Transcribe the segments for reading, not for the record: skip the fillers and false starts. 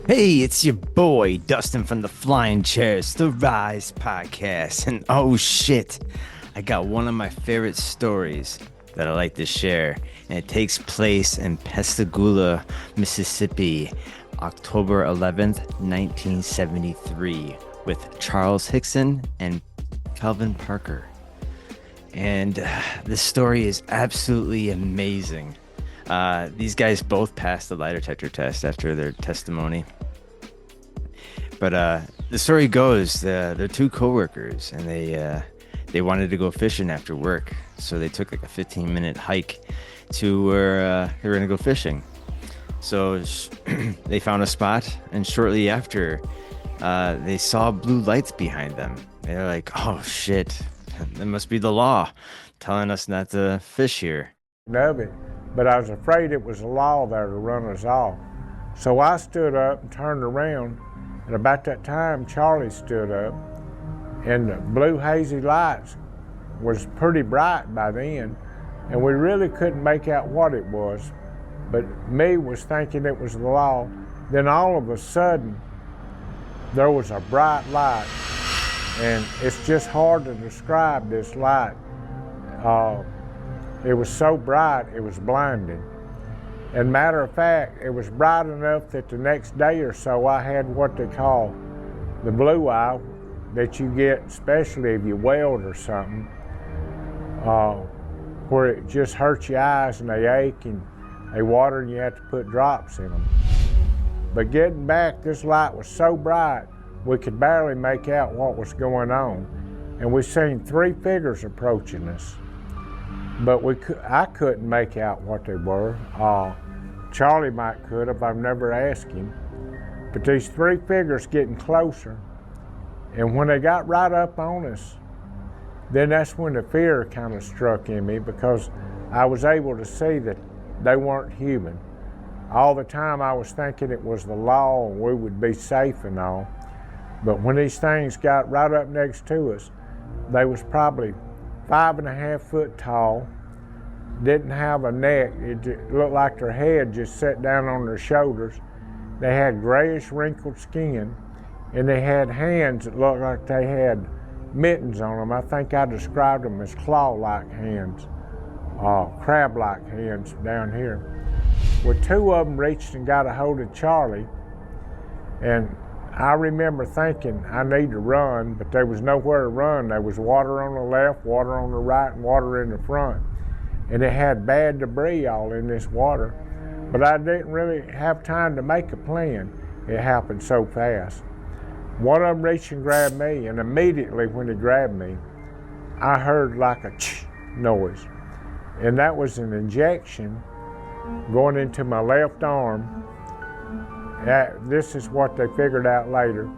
Hey, it's your boy Dustin from the Flying Chairs, the Rise podcast. And oh shit, I got one of my favorite stories that I like to share. And it takes place in Pascagoula, Mississippi, October 11th, 1973, with Charles Hickson and Calvin Parker. And this story is absolutely amazing. These guys both passed the lie detector test after their testimony. But the story goes, they're two coworkers, and they wanted to go fishing after work, so they took like a 15-minute hike to where they were gonna go fishing. So they found a spot, and shortly after, they saw blue lights behind them. They're like, "Oh shit, that must be the law telling us not to fish here." Of it, but I was afraid it was the law there to run us off. So I stood up and turned around, and about that time Charlie stood up, and the blue hazy lights was pretty bright by then, and we really couldn't make out what it was, but me was thinking it was the law. Then all of a sudden there was a bright light, and it's just hard to describe this light. It was so bright, it was blinding. And matter of fact, it was bright enough that the next day or so I had what they call the blue eye that you get, especially if you weld or something, where it just hurts your eyes and they ache and they water and you have to put drops in them. But getting back, this light was so bright, we could barely make out what was going on. And we seen three figures approaching us. But I couldn't make out what they were. Charlie might could have, I've never asked him. But these three figures getting closer, and when they got right up on us, then that's when the fear kind of struck in me, because I was able to see that they weren't human. All the time I was thinking it was the law and we would be safe and all. But when these things got right up next to us, they was probably 5.5 foot tall, didn't have a neck. It looked like their head just sat down on their shoulders. They had grayish wrinkled skin, and they had hands that looked like they had mittens on them. I think I described them as claw-like hands, crab-like hands down here. Well, two of them reached and got a hold of Charlie, and I remember thinking I need to run, but there was nowhere to run. There was water on the left, water on the right, and water in the front. And it had bad debris all in this water. But I didn't really have time to make a plan. It happened so fast. One of them reached and grabbed me, and immediately when he grabbed me, I heard like a ch noise. And that was an injection going into my left arm. This is what they figured out later,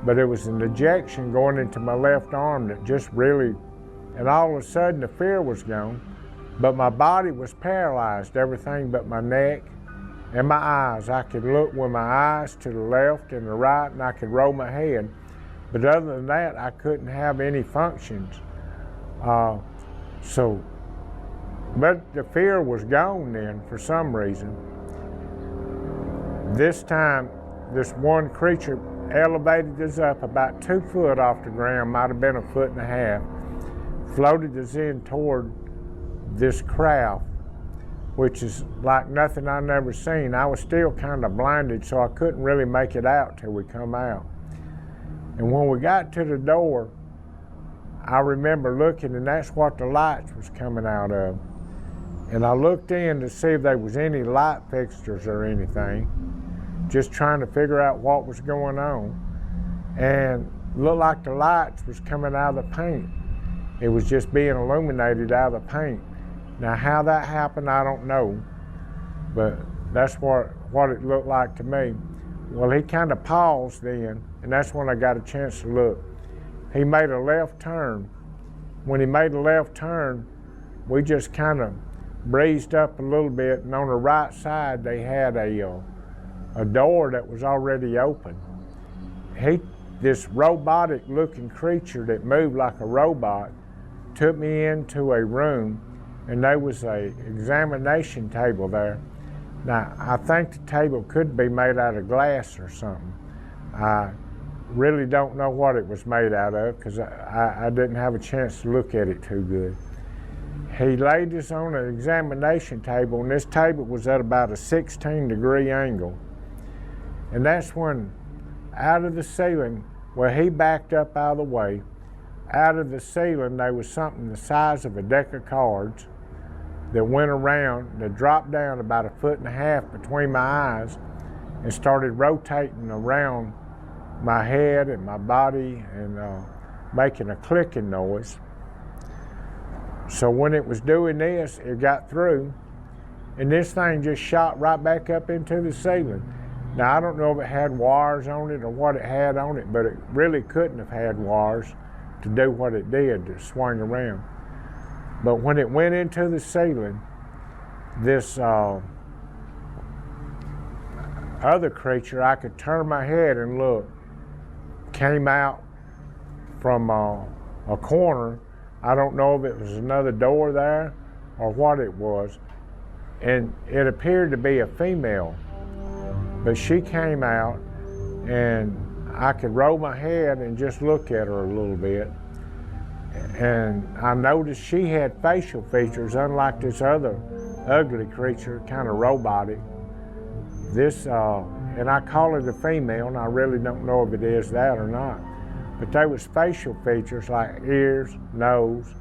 but it was an injection going into my left arm that just really, and all of a sudden the fear was gone, but my body was paralyzed, everything but my neck and my eyes. I could look with my eyes to the left and the right, and I could roll my head, but other than that, I couldn't have any functions. But the fear was gone then for some reason. This time, this one creature elevated us up about 2 foot off the ground, might have been 1.5 feet, floated us in toward this craft, which is like nothing I've never seen. I was still kind of blinded, so I couldn't really make it out till we come out. And when we got to the door, I remember looking, and that's what the lights was coming out of. And I looked in to see if there was any light fixtures or anything, just trying to figure out what was going on. And it looked like the lights was coming out of the paint. It was just being illuminated out of the paint. Now how that happened, I don't know, but that's what it looked like to me. Well, he kind of paused then, and that's when I got a chance to look. He made a left turn. When he made a left turn, we just kind of breezed up a little bit, and on the right side they had a door that was already open. This robotic looking creature that moved like a robot took me into a room, and there was a examination table there, Now, I think the table could be made out of glass or something. I really don't know what it was made out of because I didn't have a chance to look at it too good. He laid this on an examination table, and this table was at about a 16-degree angle. And that's when, out of the ceiling, where he backed up out of the way, out of the ceiling there was something the size of a deck of cards that went around, that dropped down about 1.5 feet between my eyes and started rotating around my head and my body and making a clicking noise. So when it was doing this, it got through, and this thing just shot right back up into the ceiling. Now, I don't know if it had wires on it or what it had on it, but it really couldn't have had wires to do what it did, to swing around. But when it went into the ceiling, this other creature, I could turn my head and look, came out from a corner. I don't know if it was another door there or what it was. And it appeared to be a female. But she came out, and I could roll my head and just look at her a little bit. And I noticed she had facial features, unlike this other ugly creature, kind of robotic. This, and I call it a female, and I really don't know if it is that or not. But there was facial features like ears, nose,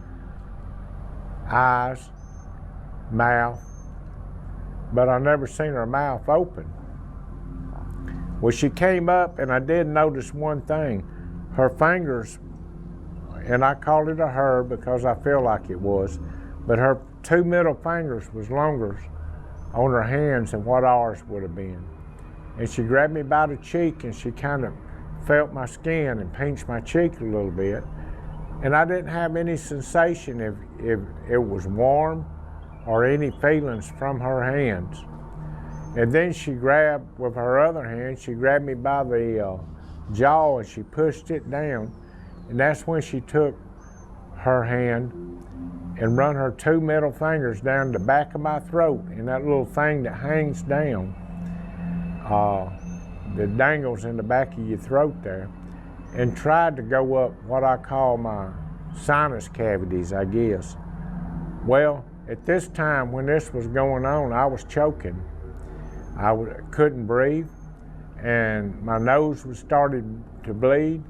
eyes, mouth, but I never seen her mouth open. Well, she came up, and I did notice one thing. Her fingers, and I called it a her because I feel like it was, but her 2 middle fingers was longer on her hands than what ours would have been. And she grabbed me by the cheek, and she kind of felt my skin and pinched my cheek a little bit. And I didn't have any sensation if it was warm or any feelings from her hands. And then she grabbed, with her other hand, she grabbed me by the jaw and she pushed it down. And that's when she took her hand and run her 2 middle fingers down the back of my throat and that little thing that hangs down, that dangles in the back of your throat there, and tried to go up what I call my sinus cavities, I guess. Well, at this time when this was going on, I was choking. I couldn't breathe, and my nose was starting to bleed.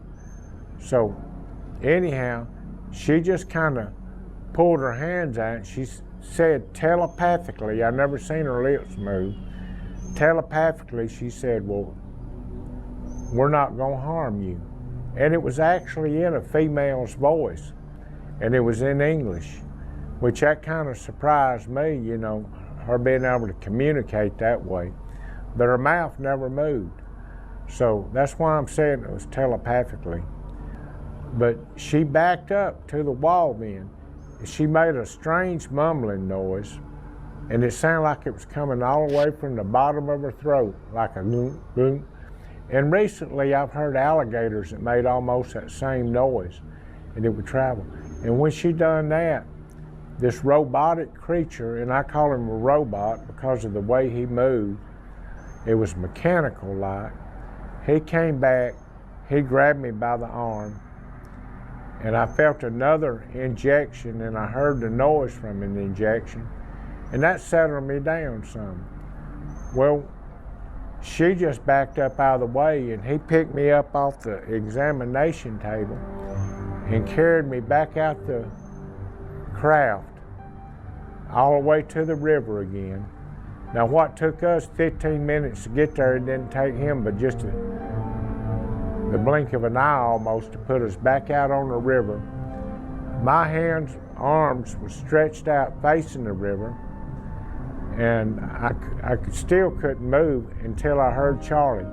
So anyhow, she just kind of pulled her hands out. She said telepathically, I never seen her lips move. Telepathically, she said, well, we're not gonna harm you. And it was actually in a female's voice, and it was in English, which that kind of surprised me, you know, her being able to communicate that way. But her mouth never moved. So that's why I'm saying it was telepathically. But she backed up to the wall then. She made a strange mumbling noise, and it sounded like it was coming all the way from the bottom of her throat, like a goom, goom. And recently I've heard alligators that made almost that same noise, and it would travel. And when she done that, this robotic creature, and I call him a robot because of the way he moved, it was mechanical like. He came back, he grabbed me by the arm, and I felt another injection, and I heard the noise from an injection, and that settled me down some. Well, she just backed up out of the way, and he picked me up off the examination table and carried me back out the craft, all the way to the river again. Now, what took us 15 minutes to get there, it didn't take him but just the blink of an eye almost to put us back out on the river. My hands, arms were stretched out facing the river, and I still couldn't move until I heard Charlie.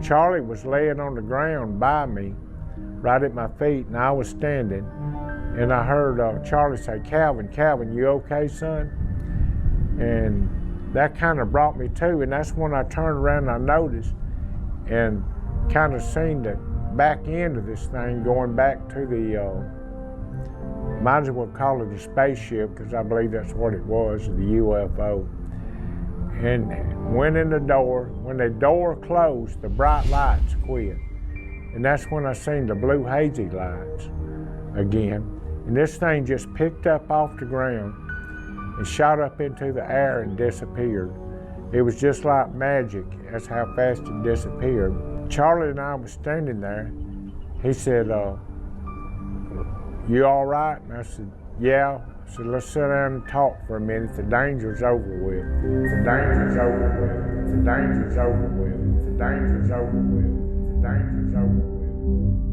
Charlie was laying on the ground by me, right at my feet, and I was standing, and I heard Charlie say, Calvin, Calvin, you okay, son? And that kind of brought me to, and that's when I turned around and I noticed and kind of seen the back end of this thing going back to the, might as well call it a spaceship, because I believe that's what it was, the UFO. and went in the door. When the door closed, the bright lights quit. And that's when I seen the blue hazy lights again. And this thing just picked up off the ground and shot up into the air and disappeared. It was just like magic. That's how fast it disappeared. Charlie and I was standing there. He said, you all right? And I said, yeah. I said, let's sit down and talk for a minute. The danger's over with. The danger's over with. The danger's over with. The danger's over with. The danger's over with.